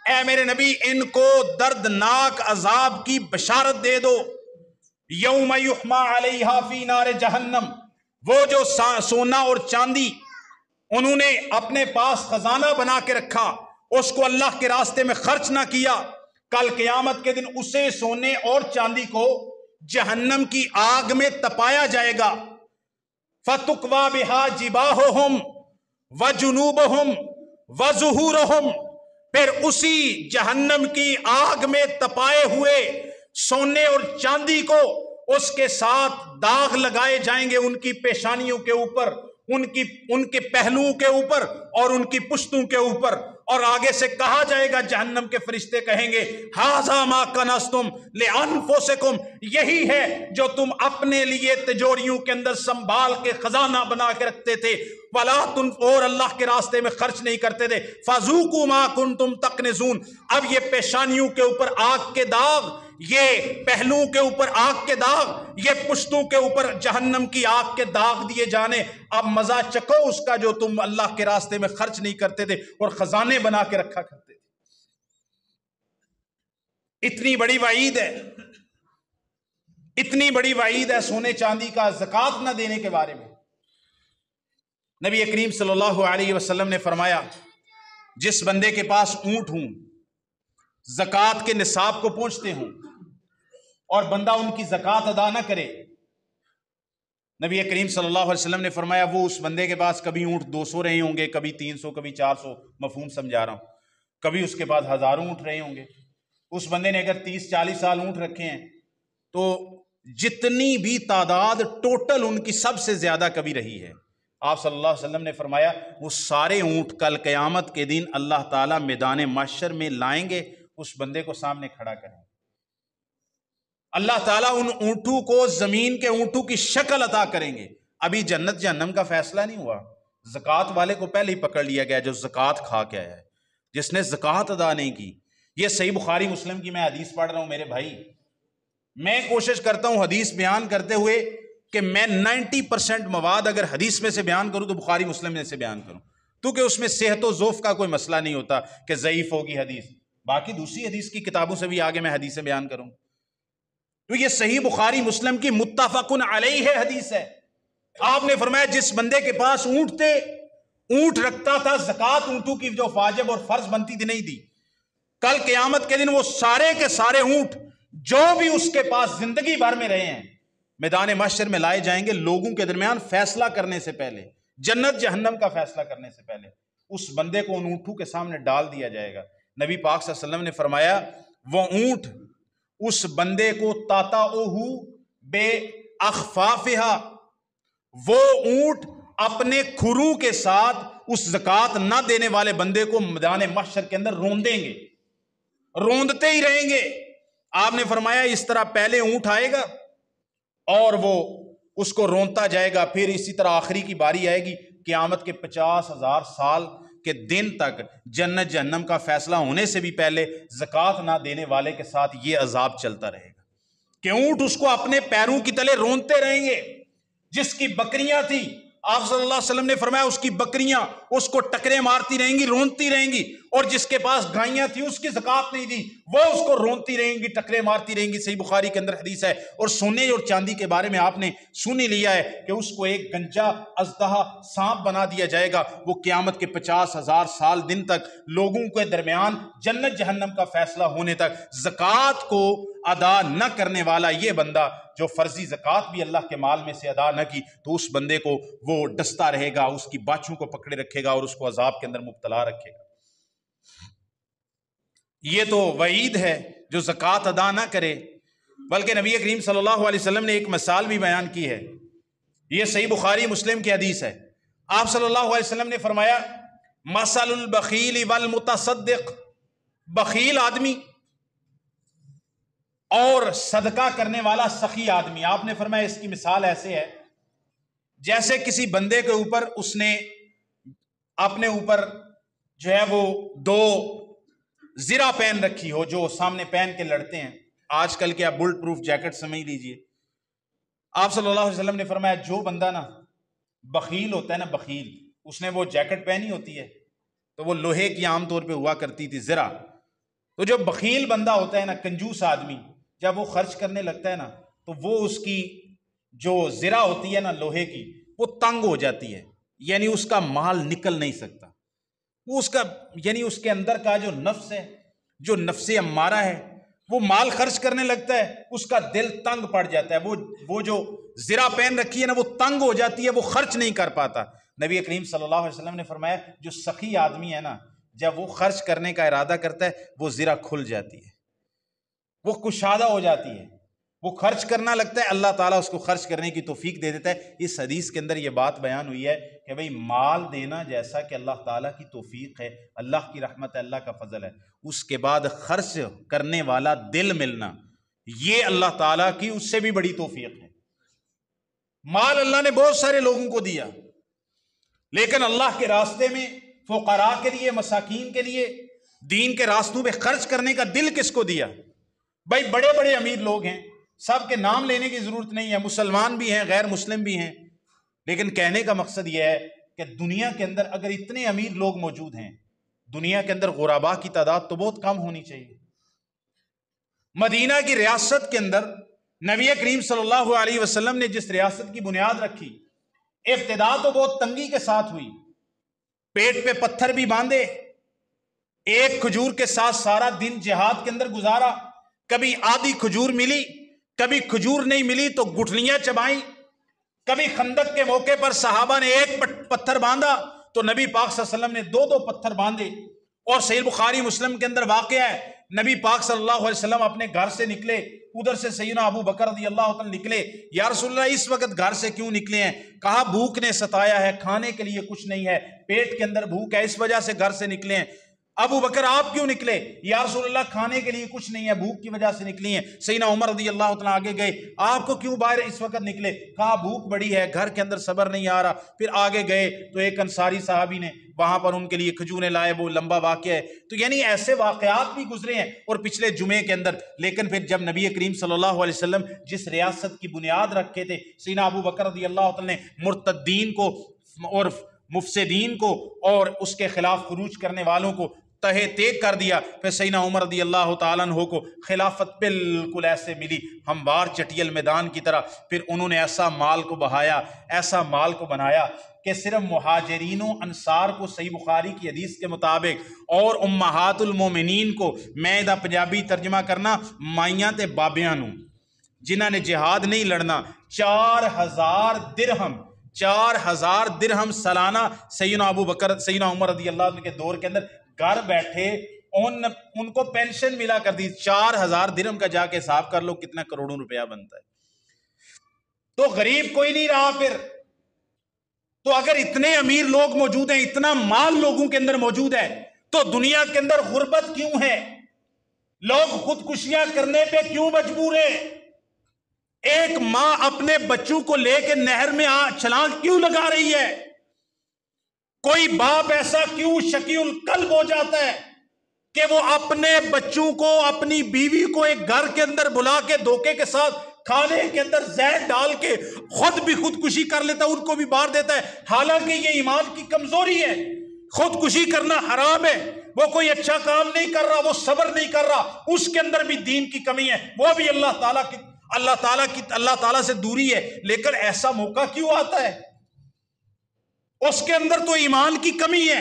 اے میرے نبی ان کو دردناک عذاب کی بشارت دے دو۔ یوم یحمى علیہا فی نار جہنم، وہ جو سونا اور چاندی انہوں نے اپنے پاس خزانہ بنا کے رکھا، اس کو اللہ کے راستے میں خرچ نہ کیا، کل قیامت کے دن اسے سونے اور چاندی کو جہنم کی آگ میں تپایا جائے گا، فَتُقْوَى بِهَا جِبَاهُهُمْ وَجُنُوبُهُمْ وَظُهُورُهُمْ، پھر اسی جہنم کی آگ میں تپائے ہوئے سونے اور چاندی کو اس کے ساتھ داغ لگائے جائیں گے ان کی پیشانیوں کے اوپر، ان کے پہلوؤں کے اوپر اور ان کی پشتوں کے اوپر، اور آگے سے کہا جائے گا، جہنم کے فرشتے کہیں گے ھذا ما کنزتم لانفسکم، یہی ہے جو تم اپنے لیے تجوریوں کے اندر سنبھال کے خزانہ بنا کے رکھتے تھے، ولا اور اللہ کے راستے میں خرچ نہیں کرتے تھے، فذوقوا ما کنتم تکنزون، اب یہ پیشانیوں کے اوپر آگ کے داغ، یہ پہلوؤں کے اوپر آگ کے داغ، یہ پشتوں کے اوپر جہنم کی آگ کے داغ دیے جانے، اب مزہ چکھو اس کا جو تم اللہ کے راستے میں خرچ نہیں کرتے تھے اور خزانے بنا کے رکھا کرتے تھے۔ اتنی بڑی وعید ہے، اتنی بڑی وعید ہے سونے چاندی کا زکوٰۃ نہ دینے کے بارے میں۔ نبی کریم صلی اللہ علیہ وسلم نے فرمایا جس بندے کے پاس اونٹ ہوں، زکوٰۃ کے نصاب کو پہنچتے ہوں، اور بندہ ان کی زکوٰۃ ادا نہ کرے، نبی کریم صلی اللہ علیہ وسلم نے فرمایا وہ اس بندے کے پاس کبھی اونٹ 200 رہے ہوں گے، کبھی 300، کبھی 400، مفہوم سمجھا رہا ہوں، کبھی اس کے پاس ہزاروں اونٹ رہے ہوں گے، اس بندے نے اگر 30-40 سال اونٹ رکھے ہیں تو جتنی بھی تعداد ٹوٹل ان کی سب سے زیادہ کبھی رہی ہے، آپ صلی اللہ علیہ وسلم نے فرمایا وہ سارے اونٹ کل قیامت کے دن اللہ تعالیٰ میدان محشر میں لائیں گے، اس بندے کو سامنے کھڑا کریں گے، اللہ تعالیٰ ان اونٹوں کو زمین کے اونٹوں کی شکل عطا کریں گے۔ ابھی جنت جہنم کا فیصلہ نہیں ہوا، زکوٰۃ والے کو پہلے ہی پکڑ لیا گیا جو زکوٰۃ کھا کے آیا ہے، جس نے زکوٰۃ ادا نہیں کی۔ یہ صحیح بخاری مسلم کی میں حدیث پڑھ رہا ہوں میرے بھائی، میں کوشش کرتا ہوں حدیث بیان کرتے ہوئے کہ میں 90% مواد اگر حدیث میں سے بیان کروں تو بخاری مسلم میں سے بیان کروں، کیونکہ اس میں صحت و ضعف کا کوئی مسئلہ نہیں ہوتا کہ ضعیف ہوگی حدیث، باقی دوسری حدیث کی کتابوں سے بھی آگے میں حدیثیں بیان کروں، تو یہ صحیح بخاری مسلم کی متفقن علیہ حدیث ہے۔ آپ نے فرمایا جس بندے کے پاس اونٹ تھے، اونٹ رکھتا تھا، زکوٰۃ اونٹوں کی جو واجب اور فرض بنتی تھی نہیں دی، کل قیامت کے دن وہ سارے کے سارے اونٹ جو بھی اس کے پاس زندگی بھر میں رہے ہیں میدان محشر میں لائے جائیں گے، لوگوں کے درمیان فیصلہ کرنے سے پہلے، جنت جہنم کا فیصلہ کرنے سے پہلے اس بندے کو ان اونٹوں کے سامنے ڈال دیا جائے گا۔ نبی پاک صلی اللہ علیہ وسلم نے فرمایا وہ اونٹ اس بندے کو تاتا اوہو بے اخفافہا، وہ اونٹ اپنے کھروں کے ساتھ اس زکوٰۃ نہ دینے والے بندے کو میدان محشر کے اندر روندیں گے، روندتے ہی رہیں گے۔ آپ نے فرمایا اس طرح پہلے اونٹ آئے گا اور وہ اس کو رونتا جائے گا، پھر اسی طرح آخری کی باری آئے گی، قیامت کے 50,000 سال کے دن تک جنت جہنم کا فیصلہ ہونے سے بھی پہلے زکوٰۃ نہ دینے والے کے ساتھ یہ عذاب چلتا رہے گا کہ اونٹ اس کو اپنے پیروں کی تلے رونتے رہیں گے۔ جس کی بکریاں تھی، آپ صلی اللہ علیہ وسلم نے فرمایا اس کی بکریاں اس کو ٹکرے مارتی رہیں گی، رونتی رہیں گی، اور جس کے پاس گائیاں تھیں اس کی زکوٰۃ نہیں دی، وہ اس کو رونتی رہیں گی، ٹکرے مارتی رہیں گی۔ صحیح بخاری کے اندر حدیث ہے۔ اور سونے اور چاندی کے بارے میں آپ نے سن ہی لیا ہے کہ اس کو ایک گنجا اژدہا سانپ بنا دیا جائے گا، وہ قیامت کے 50,000 سال دن تک لوگوں کے درمیان جنت جہنم کا فیصلہ ہونے تک زکوٰۃ کو ادا نہ کرنے والا یہ بندہ جو فرضی زکوٰۃ بھی اللہ کے مال میں سے ادا نہ کی، تو اس بندے کو وہ ڈستا رہے گا، اس کی باچھوں کو پکڑے رکھے گا اور اس کو عذاب کے اندر مبتلا رکھے گا۔ یہ تو وعید ہے جو زکوٰۃ ادا نہ کرے، بلکہ نبی کریم صلی اللہ علیہ وسلم نے ایک مثال بھی بیان کی ہے۔ یہ صحیح بخاری مسلم کی حدیث ہے۔ آپ صلی اللہ علیہ وسلم نے فرمایا مثل البخیل والمتصدق، بخیل آدمی اور صدقہ کرنے والا سخی آدمی، آپ نے فرمایا اس کی مثال ایسے ہے جیسے کسی بندے کے اوپر اس نے اپنے اوپر جو ہے وہ 2 زرہ پہن رکھی ہو، جو سامنے پہن کے لڑتے ہیں، آج کل کے آپ بلٹ پروف جیکٹ سمجھ لیجئے۔ آپ صلی اللہ علیہ وسلم نے فرمایا جو بندہ نا بخیل ہوتا ہے نا، بخیل، اس نے وہ جیکٹ پہنی ہوتی ہے تو وہ لوہے کی عام طور پہ ہوا کرتی تھی، زرہ۔ تو جو بخیل بندہ ہوتا ہے نا، کنجوس آدمی، جب وہ خرچ کرنے لگتا ہے نا تو وہ اس کی جو زرہ ہوتی ہے نا لوہے کی، وہ تنگ ہو جاتی ہے، یعنی اس کا مال نکل نہیں سکتا، وہ اس کا یعنی اس کے اندر کا جو نفس ہے، جو نفس امارہ ہے، وہ مال خرچ کرنے لگتا ہے، اس کا دل تنگ پڑ جاتا ہے، وہ جو زرہ پہن رکھی ہے نا وہ تنگ ہو جاتی ہے، وہ خرچ نہیں کر پاتا۔ نبی کریم صلی اللہ علیہ وسلم نے فرمایا جو سخی آدمی ہے نا، جب وہ خرچ کرنے کا ارادہ کرتا ہے وہ زرہ کھل جاتی ہے، وہ کشادہ ہو جاتی ہے، وہ خرچ کرنا لگتا ہے، اللہ تعالیٰ اس کو خرچ کرنے کی توفیق دے دیتا ہے۔ اس حدیث کے اندر یہ بات بیان ہوئی ہے کہ بھئی مال دینا جیسا کہ اللہ تعالیٰ کی توفیق ہے، اللہ کی رحمت ہے، اللہ کا فضل ہے، اس کے بعد خرچ کرنے والا دل ملنا، یہ اللہ تعالیٰ کی اس سے بھی بڑی توفیق ہے۔ مال اللہ نے بہت سارے لوگوں کو دیا، لیکن اللہ کے راستے میں فقراء کے لیے، مساکین کے لیے، دین کے راستوں پہ خرچ کرنے کا دل کس کو دیا؟ بھائی بڑے بڑے امیر لوگ ہیں، سب کے نام لینے کی ضرورت نہیں ہے، مسلمان بھی ہیں، غیر مسلم بھی ہیں، لیکن کہنے کا مقصد یہ ہے کہ دنیا کے اندر اگر اتنے امیر لوگ موجود ہیں، دنیا کے اندر غرباء کی تعداد تو بہت کم ہونی چاہیے۔ مدینہ کی ریاست کے اندر نبی کریم صلی اللہ علیہ وسلم نے جس ریاست کی بنیاد رکھی، ابتدا تو بہت تنگی کے ساتھ ہوئی، پیٹ پہ پتھر بھی باندھے، ایک کھجور کے ساتھ سارا دن جہاد کے اندر گزارا، کبھی آدھی کھجور ملی، کبھی کھجور نہیں ملی تو گٹھلیاں چبائیں، کبھی خندق کے موقع پر صحابہ نے ایک پتھر باندھا تو نبی پاک صلی اللہ علیہ وسلم نے 2 پتھر باندھے۔ اور صحیح بخاری مسلم کے اندر واقعہ ہے، نبی پاک صلی اللہ علیہ وسلم اپنے گھر سے نکلے، ادھر سے سیدنا ابو بکر رضی اللہ عنہ نکلے، یا رسول اللہ اس وقت گھر سے کیوں نکلے ہیں؟ کہا بھوک نے ستایا ہے، کھانے کے لیے کچھ نہیں ہے، پیٹ کے اندر بھوک ہے، اس وجہ سے گھر سے نکلے ہیں۔ ابو بکر آپ کیوں نکلے؟ یا رسول اللہ کھانے کے لیے کچھ نہیں ہے، بھوک کی وجہ سے نکلی ہیں۔ سیدنا عمر رضی اللہ عنہ آگے گئے، آپ کو کیوں باہر اس وقت نکلے؟ کہا بھوک بڑی ہے، گھر کے اندر صبر نہیں آ رہا۔ پھر آگے گئے تو ایک انصاری صحابی نے وہاں پر ان کے لیے کھجوریں لائے، وہ لمبا واقعہ ہے۔ تو یعنی ایسے واقعات بھی گزرے ہیں اور پچھلے جمعے کے اندر، لیکن پھر جب نبی کریم صلی اللہ علیہ وسلم جس ریاست کی بنیاد رکھے تھے، سیدنا ابو بکر رضی اللہ عنہ نے مرتدین کو اور مفسدین کو اور اس کے خلاف خروج کرنے والوں کو تہے تیگ کر دیا، پھر سیدنا عمر رضی اللہ تعالیٰ عنہ کو خلافت بالکل ایسے ملی ہموار چٹیل میدان کی طرح۔ پھر انہوں نے ایسا مال کو بہایا، ایسا مال کو بنایا کہ صرف مہاجرین و انصار کو صحیح بخاری کی حدیث کے مطابق اور امہات المومنین کو، میں دا پنجابی ترجمہ کرنا، مائیاں تے بابیاں نو جنہاں نے جہاد نہیں لڑنا، 4000 درہم 4000 درہم سالانہ سیدنا ابو بکر سیدنا عمر رضی اللہ عنہ کے دور کے اندر گھر بیٹھے ان کو پینشن ملا کر دی۔ 4000 درہم کا جا کے حساب کر لو کتنا کروڑوں روپیہ بنتا ہے۔ تو غریب کوئی نہیں رہا پھر. تو اگر اتنے امیر لوگ موجود ہیں، اتنا مال لوگوں کے اندر موجود ہے، تو دنیا کے اندر غربت کیوں ہے؟ لوگ خودکشیاں کرنے پہ کیوں مجبور ہیں؟ ایک ماں اپنے بچوں کو لے کے نہر میں چھلانگ کیوں لگا رہی ہے؟ کوئی باپ ایسا کیوں شقی القلب ہو جاتا ہے کہ وہ اپنے بچوں کو، اپنی بیوی کو ایک گھر کے اندر بلا کے دھوکے کے ساتھ کھانے کے اندر زہر ڈال کے خود بھی خودکشی کر لیتا ہے، ان کو بھی مار دیتا ہے، حالانکہ یہ ایمان کی کمزوری ہے. خودکشی کرنا حرام ہے، وہ کوئی اچھا کام نہیں کر رہا، وہ صبر نہیں کر رہا، اس کے اندر بھی دین کی کمی ہے، وہ بھی اللہ تعالیٰ سے دوری ہے. لیکن ایسا موقع کیوں آتا ہے؟ اس کے اندر تو ایمان کی کمی ہے.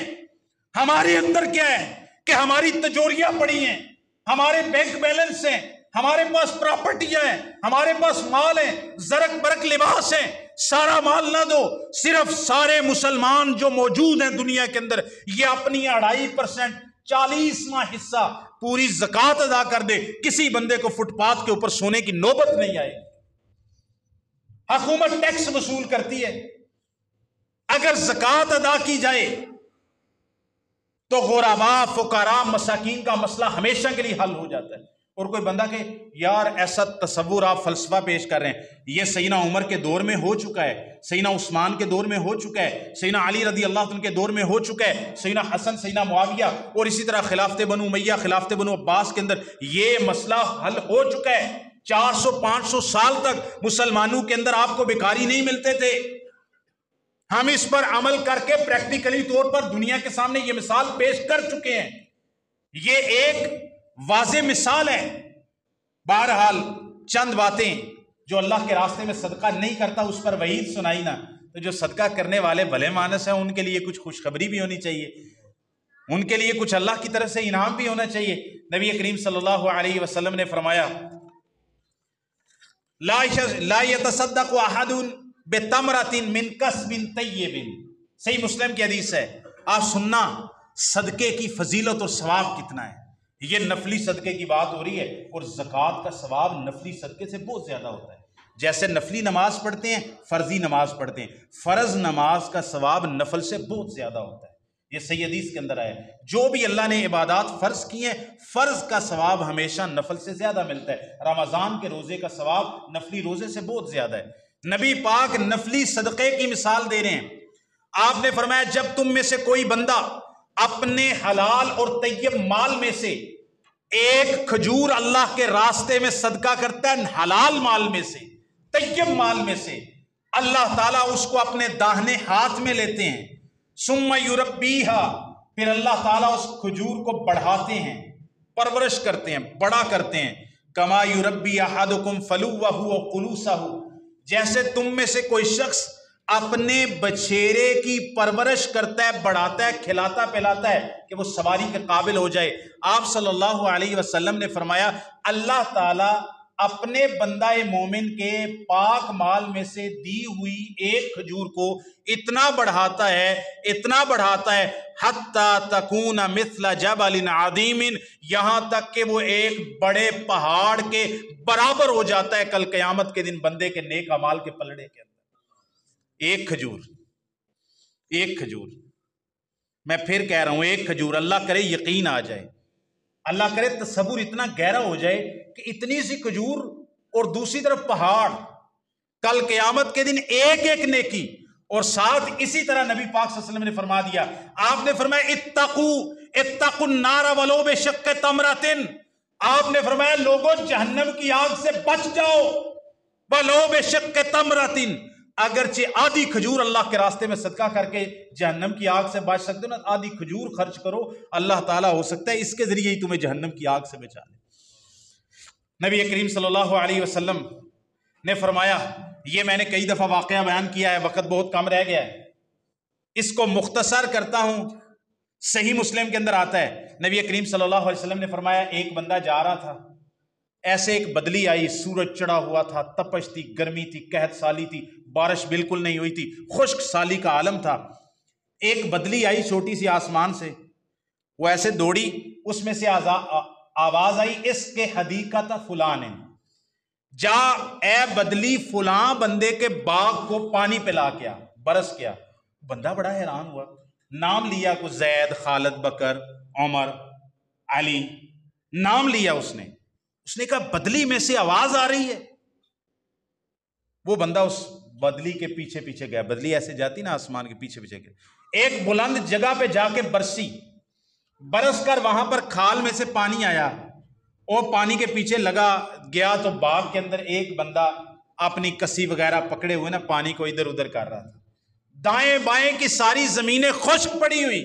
ہمارے اندر کیا ہے کہ ہماری تجوریاں پڑی ہیں، ہمارے بینک بیلنس ہیں، ہمارے پاس پراپرٹیاں ہیں، ہمارے پاس مال ہیں، زرق برق لباس ہیں. سارا مال نہ دو، صرف سارے مسلمان جو موجود ہیں دنیا کے اندر، یہ اپنی 2.5% 40واں حصہ پوری زکوٰۃ ادا کر دے، کسی بندے کو فٹ پاتھ کے اوپر سونے کی نوبت نہیں آئے. حکومت ٹیکس وصول کرتی ہے، اگر زکوٰۃ ادا کی جائے تو غرباء، فقراء، مساکین کا مسئلہ ہمیشہ کے لیے حل ہو جاتا ہے. اور کوئی بندہ کہ یار ایسا تصور آپ فلسفہ پیش کر رہے ہیں، یہ سیدنا عمر کے دور میں ہو چکا ہے، سیدنا عثمان کے دور میں ہو چکا ہے، سیدنا علی رضی اللہ عنہ کے دور میں ہو چکا ہے، سیدنا حسن، سیدنا معاویہ، اور اسی طرح خلافت بنو امیہ، خلافت بنو عباس کے اندر یہ مسئلہ حل ہو چکا ہے. 400-500 سال تک مسلمانوں کے اندر آپ کو بیکاری نہیں ملتے تھے. ہم اس پر عمل کر کے پریکٹیکلی طور پر دنیا کے سامنے یہ مثال پیش کر چکے ہیں. یہ ایک واضح مثال ہے. بہرحال چند باتیں، جو اللہ کے راستے میں صدقہ نہیں کرتا اس پر وعید سنائی نا، تو جو صدقہ کرنے والے بھلے مانس ہیں ان کے لیے کچھ خوشخبری بھی ہونی چاہیے، ان کے لیے کچھ اللہ کی طرف سے انعام بھی ہونا چاہیے. نبی کریم صلی اللہ علیہ وسلم نے فرمایا لا يتصدق احد بتمرۃ من کسب طیب. صحیح مسلم کی حدیث ہے. آپ سننا صدقے کی فضیلت اور ثواب کتنا ہے. یہ نفلی صدقے کی بات ہو رہی ہے، اور زکوٰۃ کا ثواب نفلی صدقے سے بہت زیادہ ہوتا ہے. جیسے نفلی نماز پڑھتے ہیں، فرضی نماز پڑھتے ہیں، فرض نماز کا ثواب نفل سے بہت زیادہ ہوتا ہے. یہ صحیح حدیث کے اندر آیا ہے. جو بھی اللہ نے عبادات فرض کی ہیں، فرض کا ثواب ہمیشہ نفل سے زیادہ ملتا ہے. رمضان کے روزے کا ثواب نفلی روزے سے بہت زیادہ ہے. نبی پاک نفلی صدقے کی مثال دے رہے ہیں. آپ نے فرمایا جب تم میں سے کوئی بندہ اپنے حلال اور طیب مال میں سے ایک کھجور اللہ کے راستے میں صدقہ کرتا ہے، حلال مال میں سے، طیب مال میں سے، اللہ تعالیٰ اس کو اپنے داہنے ہاتھ میں لیتے ہیں. ثم یربیہا، پھر اللہ تعالیٰ اس کھجور کو بڑھاتے ہیں، پرورش کرتے ہیں، بڑا کرتے ہیں. کما یربی احدکم فلوہ و قلوسہ، جیسے تم میں سے کوئی شخص اپنے بچھیرے کی پرورش کرتا ہے، بڑھاتا ہے، کھلاتا پلاتا ہے کہ وہ سواری کے قابل ہو جائے. آپ صلی اللہ علیہ وسلم نے فرمایا اللہ تعالیٰ اپنے بندہ مومن کے پاک مال میں سے دی ہوئی ایک کھجور کو اتنا بڑھاتا ہے، اتنا بڑھاتا ہے، حتیٰ تکون مثل جبل عظیم، یہاں تک کہ وہ ایک بڑے پہاڑ کے برابر ہو جاتا ہے کل قیامت کے دن بندے کے نیک اعمال کے پلڑے کے اندر. ایک کھجور، ایک کھجور، میں پھر کہہ رہا ہوں ایک کھجور. اللہ کرے یقین آ جائے، اللہ کرے تصور اتنا گہرا ہو جائے کہ اتنی سی کھجور اور دوسری طرف پہاڑ، کل قیامت کے دن ایک ایک نیکی. اور ساتھ اسی طرح نبی پاک صلی اللہ علیہ وسلم نے فرما دیا، آپ نے فرمایا اتقوا النار ولو بشق تمرۃ، آپ نے فرمایا لوگوں جہنم کی آگ سے بچ جاؤ، ولو بشق تمرۃ، اگرچہ آدھی کھجور اللہ کے راستے میں صدقہ کر کے جہنم کی آگ سے بچ سکتے ہو نا، آدھی کھجور خرچ کرو، اللہ تعالیٰ ہو سکتا ہے اس کے ذریعے ہی تمہیں جہنم کی آگ سے بچا لے. نبی کریم صلی اللہ علیہ وسلم نے فرمایا، یہ میں نے کئی دفعہ واقعہ بیان کیا ہے، وقت بہت کم رہ گیا ہے، اس کو مختصر کرتا ہوں. صحیح مسلم کے اندر آتا ہے، نبی کریم صلی اللہ علیہ وسلم نے فرمایا ایک بندہ جا رہا تھا، ایسے ایک بدلی آئی، سورج چڑھا ہوا تھا، تپش تھی، گرمی تھی، قحط سالی تھی، بارش بالکل نہیں ہوئی تھی، خشک سالی کا عالم تھا. ایک بدلی آئی چھوٹی سی آسمان سے، وہ ایسے دوڑی، اس میں سے آواز آئی اس کے حدیقت فلان، جا اے بدلی فلاں بندے کے باغ کو پانی پلا کے آ، برس کیا۔ بندہ بڑا حیران ہوا، نام لیا کو زید، خالد، بکر، عمر، علی، نام لیا اس نے کہا بدلی میں سے آواز آ رہی ہے۔ وہ بندہ اس بدلی کے پیچھے پیچھے گیا، بدلی ایسے جاتی نا آسمان کے پیچھے پیچھے گیا، ایک بلند جگہ پہ جا کے برس کر وہاں پر کھال میں سے پانی آیا، اور پانی کے پیچھے لگا گیا تو باغ کے اندر ایک بندہ اپنی کسی وغیرہ پکڑے ہوئے نا پانی کو ادھر ادھر کر رہا تھا، دائیں بائیں کی ساری زمینیں خشک پڑی ہوئی۔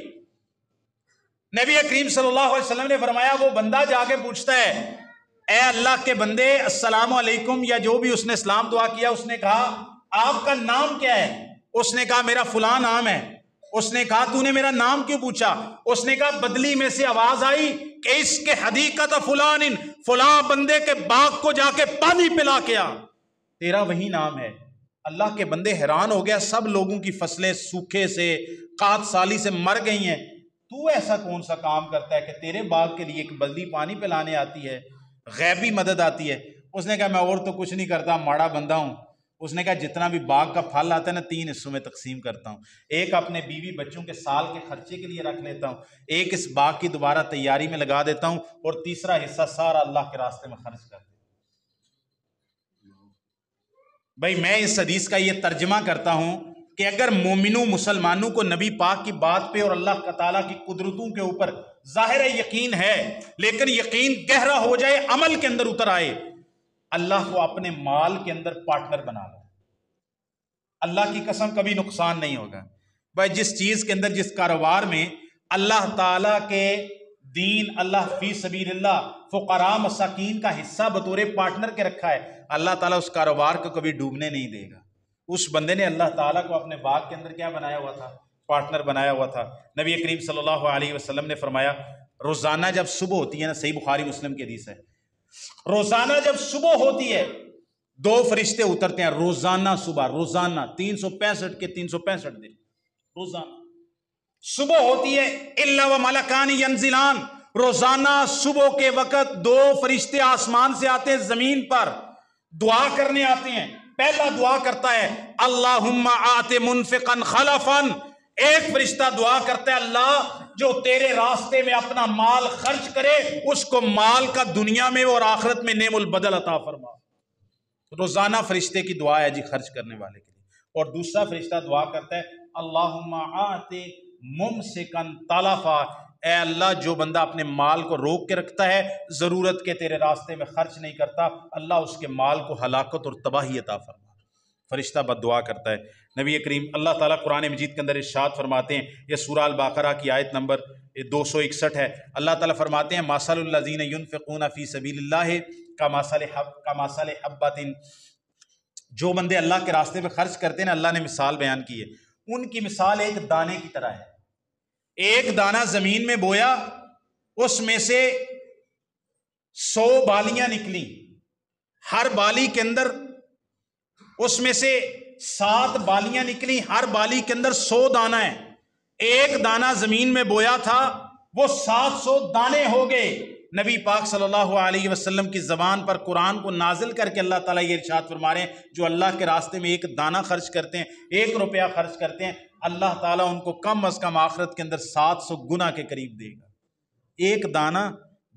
نبی کریم صلی اللہ علیہ وسلم نے فرمایا وہ بندہ جا کے پوچھتا ہے اے اللہ کے بندے السلام علیکم، یا جو بھی اس نے اسلام دعا کیا، اس نے کہا آپ کا نام کیا ہے؟ اس نے کہا میرا فلاں نام ہے۔ اس نے کہا تو نے میرا نام کیوں پوچھا؟ اس نے کہا بدلی میں سے آواز آئی کہ اس کے حدیقت فلان، فلاں بندے کے باغ کو جا کے پانی پلا کے آ، تیرا وہی نام ہے۔ اللہ کے بندے حیران ہو گیا، سب لوگوں کی فصلیں سوکھے سے، قحط سالی سے مر گئی ہیں، تو ایسا کون سا کام کرتا ہے کہ تیرے باغ کے لیے ایک بدلی پانی پلانے آتی ہے، غیبی مدد آتی ہے؟ اس نے کہا میں اور تو کچھ نہیں کرتا، ماڑا بندہ ہوں۔ اس نے کہا جتنا بھی باغ کا پھل آتا ہے نا 3 حصوں میں تقسیم کرتا ہوں، ایک اپنے بیوی بچوں کے سال کے خرچے کے لیے رکھ لیتا ہوں، ایک اس باغ کی دوبارہ تیاری میں لگا دیتا ہوں، اور تیسرا حصہ سارا اللہ کے راستے میں خرچ کر دیتا ہوں۔ بھائی میں اس حدیث کا یہ ترجمہ کرتا ہوں کہ اگر مومنوں مسلمانوں کو نبی پاک کی بات پہ اور اللہ تعالیٰ کی قدرتوں کے اوپر ظاہر یقین ہے، لیکن یقین گہرا ہو جائے، عمل کے اندر اتر آئے، اللہ کو اپنے مال کے اندر پارٹنر بنا لو، اللہ کی قسم کبھی نقصان نہیں ہوگا۔ بھائی جس چیز کے اندر، جس کاروبار میں اللہ تعالیٰ کے دین، اللہ فی سبیل اللہ، فقراء مساکین کا حصہ بطور پارٹنر کے رکھا ہے، اللہ تعالیٰ اس کاروبار کو کبھی ڈوبنے نہیں دے گا۔ اس بندے نے اللہ تعالیٰ کو اپنے باغ کے اندر کیا بنایا ہوا تھا؟ پارٹنر بنایا ہوا تھا۔ نبی کریم صلی اللہ علیہ وسلم نے فرمایا روزانہ جب صبح ہوتی ہے نا، صحیح بخاری مسلم کی حدیث ہے، روزانہ جب صبح ہوتی ہے 2 فرشتے اترتے ہیں روزانہ صبح، روزانہ 365 کے 365 دن روزانہ صبح ہوتی ہے، الا وملکان ینزلان، روزانہ صبح کے وقت 2 فرشتے آسمان سے آتے ہیں، زمین پر دعا کرنے آتے ہیں۔ پہلا دعا کرتا ہے اللہم آت منفقا خلفا، ایک فرشتہ دعا کرتا ہے اللہ جو تیرے راستے میں اپنا مال خرچ کرے اس کو مال کا دنیا میں اور آخرت میں نعم البدل عطا فرما۔ روزانہ فرشتے کی دعا ہے جی خرچ کرنے والے کے لیے۔ اور دوسرا فرشتہ دعا کرتا ہے اللہم آت ممسکا تلفا، اے اللہ جو بندہ اپنے مال کو روک کے رکھتا ہے، ضرورت کے تیرے راستے میں خرچ نہیں کرتا، اللہ اس کے مال کو ہلاکت اور تباہی عطا فرما۔ فرشتہ بد دعا کرتا ہے۔ نبی کریم اللہ تعالیٰ قرآن مجید کے اندر ارشاد فرماتے ہیں، یہ سورہ البقرہ کی آیت نمبر 261 ہے، اللہ تعالیٰ فرماتے ہیں مثل الذین ینفقون فی سبیل اللہ کمثل حبۃ، جو بندے اللہ کے راستے میں خرچ کرتے ہیں نا، اللہ نے مثال بیان کی ہے، ان کی مثال ایک دانے کی طرح ہے۔ ایک دانہ زمین میں بویا، اس میں سے 100 بالیاں نکلی، ہر بالی کے اندر اس میں سے 7 بالیاں نکلی، ہر بالی کے اندر 100 دانہ ہے۔ ایک دانہ زمین میں بویا تھا، وہ 700 دانے ہو گئے۔ نبی پاک صلی اللہ علیہ وسلم کی زبان پر قرآن کو نازل کر کے اللہ تعالیٰ یہ ارشاد فرما رہے ہیں جو اللہ کے راستے میں ایک دانہ خرچ کرتے ہیں، 1 روپیہ خرچ کرتے ہیں، اللہ تعالیٰ ان کو کم از کم آخرت کے اندر 700 گنا کے قریب دے گا۔ ایک دانہ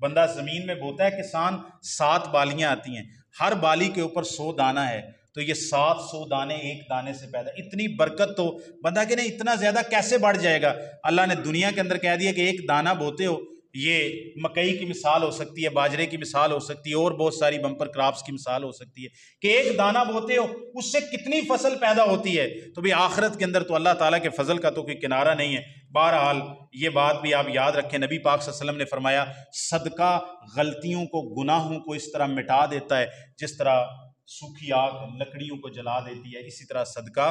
بندہ زمین میں بوتا ہے، کسان 7 بالیاں آتی ہیں، ہر بالی کے اوپر 100 دانہ ہے، تو یہ 700 دانے ایک دانے سے پیدا، اتنی برکت تو بندہ کہ نہیں اتنا زیادہ کیسے بڑھ جائے گا۔ اللہ نے دنیا کے اندر کہہ دیا کہ ایک دانہ بوتے ہو، یہ مکئی کی مثال ہو سکتی ہے، باجرے کی مثال ہو سکتی ہے، اور بہت ساری بمپر کراپس کی مثال ہو سکتی ہے کہ ایک دانہ بوتے ہو اس سے کتنی فصل پیدا ہوتی ہے۔ تو بھی آخرت کے اندر تو اللہ تعالیٰ کے فضل کا تو کوئی کنارہ نہیں ہے۔ بہرحال یہ بات بھی آپ یاد رکھیں، نبی پاک صلی اللہ علیہ وسلم نے فرمایا صدقہ غلطیوں کو، گناہوں کو اس طرح مٹا دیتا ہے جس طرح سوکھی آگ لکڑیوں کو جلا دیتی ہے، اسی طرح صدقہ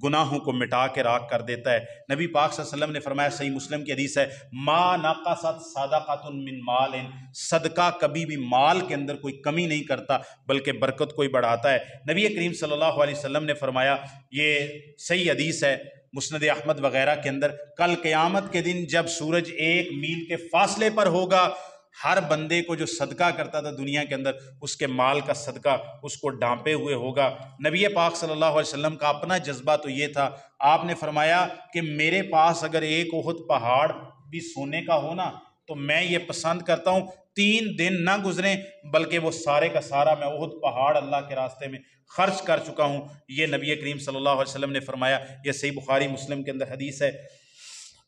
گناہوں کو مٹا کے راکھ کر دیتا ہے۔ نبی پاک صلی اللہ علیہ وسلم نے فرمایا، صحیح مسلم کی حدیث ہے، ما نقصت صدقۃ من مال، صدقہ کبھی بھی مال کے اندر کوئی کمی نہیں کرتا بلکہ برکت کو ہی بڑھاتا ہے۔ نبی کریم صلی اللہ علیہ وسلم نے فرمایا، یہ صحیح حدیث ہے مسند احمد وغیرہ کے اندر، کل قیامت کے دن جب سورج 1 میل کے فاصلے پر ہوگا، ہر بندے کو جو صدقہ کرتا تھا دنیا کے اندر اس کے مال کا صدقہ اس کو ڈانپے ہوئے ہوگا۔ نبی پاک صلی اللہ علیہ وسلم کا اپنا جذبہ تو یہ تھا، آپ نے فرمایا کہ میرے پاس اگر ایک احد پہاڑ بھی سونے کا ہو نا تو میں یہ پسند کرتا ہوں 3 دن نہ گزریں بلکہ وہ سارے کا سارا میں احد پہاڑ اللہ کے راستے میں خرچ کر چکا ہوں۔ یہ نبی کریم صلی اللہ علیہ وسلم نے فرمایا، یہ صحیح بخاری مسلم کے اندر حدیث ہے۔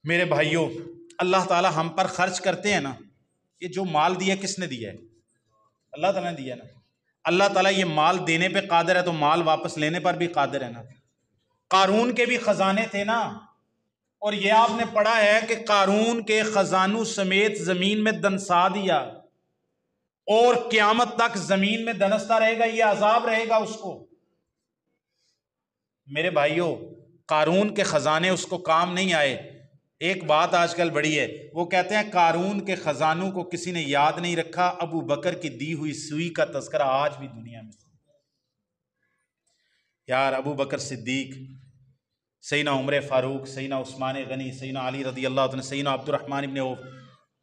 میرے بھائیوں، اللہ تعالی ہم پر خرچ کرتے ہیں نا، یہ جو مال دیا کس نے دیا ہے؟ اللہ تعالیٰ نے دیا نا۔ اللہ تعالیٰ یہ مال دینے پہ قادر ہے تو مال واپس لینے پر بھی قادر ہے نا۔ قارون کے بھی خزانے تھے نا، اور یہ آپ نے پڑھا ہے کہ قارون کے خزانوں سمیت زمین میں دنسا دیا، اور قیامت تک زمین میں دنستا رہے گا، یہ عذاب رہے گا اس کو۔ میرے بھائیوں، قارون کے خزانے اس کو کام نہیں آئے۔ ایک بات آج کل بڑی ہے، وہ کہتے ہیں قارون کے خزانوں کو کسی نے یاد نہیں رکھا، ابو بکر کی دی ہوئی سوئی کا تذکرہ آج بھی دنیا میں۔ یار ابو بکر صدیق، سیدنا عمر فاروق، سیدنا عثمان غنی، سیدنا علی رضی اللہ عنہ، سیدنا عبد الرحمن ابن عوف،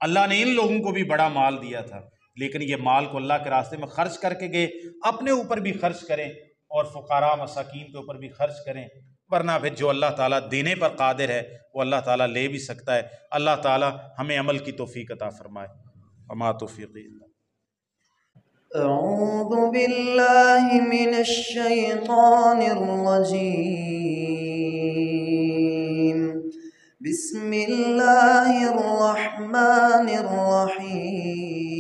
اللہ نے ان لوگوں کو بھی بڑا مال دیا تھا، لیکن یہ مال کو اللہ کے راستے میں خرچ کر کے گئے۔ اپنے اوپر بھی خرچ کریں اور فقراء مساکین کے اوپر بھی خرچ کریں، ورنہ پھر جو اللہ تعالیٰ دینے پر قادر ہے وہ اللہ تعالیٰ لے بھی سکتا ہے۔ اللہ تعالیٰ ہمیں عمل کی توفیق عطا فرمائے۔ وما توفیقی الا أعوذ بالله من الشيطان الرجيم. بسم الله الرحمن الرحيم.